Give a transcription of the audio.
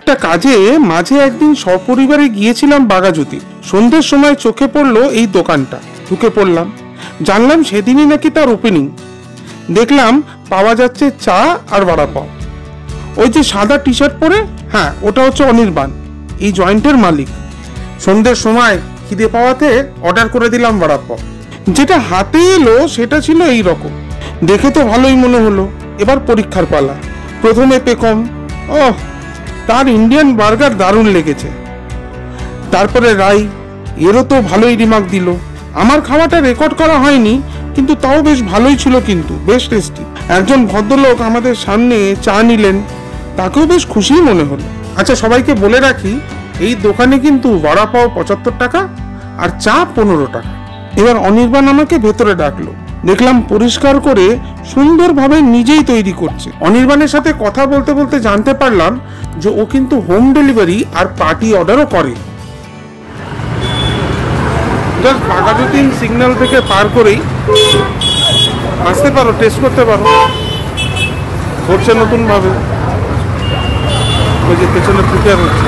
একটা কাজে মাঝে একদিন সপরিবারে গিয়েছিলাম বাঘাযতীন। সন্ধ্যের সময় চোখে পড়লো এই দোকানটা, ঢুকে পড়লাম। জানলাম সেদিনই নাকি তার ওপেনিং। দেখলাম পাওয়া যাচ্ছে চা আর বড়া পাও। ওই যে সাদা টি শার্ট পরে, হ্যাঁ ওটা হচ্ছে অনির্বাণ, এই জয়েন্টের মালিক। সন্ধ্যের সময় খিদে পাওয়াতে অর্ডার করে দিলাম বড়া পাও। যেটা হাতে এলো সেটা ছিল এই রকম। দেখে তো ভালোই মনে হলো। এবার পরীক্ষার পালা। প্রথমে পেকম, ওহ তার ইন্ডিয়ান বার্গার দারুণ লেগেছে। তারপরে রাই, এরও তো ভালোই রিমার্ক দিল। আমার খাওয়াটা রেকর্ড করা হয়নি, কিন্তু তাও বেশ ভালোই ছিল, কিন্তু বেশ টেস্টি। একজন ভদ্রলোক আমাদের সামনে চা নিলেন, তাকেও বেশ খুশি মনে হলো। আচ্ছা সবাইকে বলে রাখি, এই দোকানে কিন্তু বড়া পাও 75 টাকা আর চা 15 টাকা। এবার অনির্বাণ আমাকে ভেতরে ডাকলো। দেখলাম পরিষ্কার করে সুন্দরভাবে নিজেই তৈরি করছে। অনির্বাণের সাথে কথা বলতে বলতে জানতে পারলাম যে ও কিন্তু হোম ডেলিভারি আর পার্টি অর্ডারও করে। জাস্ট বাঘাযতীন সিগন্যাল থেকে পার করেই আসতে পারো, টেস্ট করতে পারো। হচ্ছে নতুন ভাবে, ওই যে পেছনে প্রিপেয়ার হচ্ছে।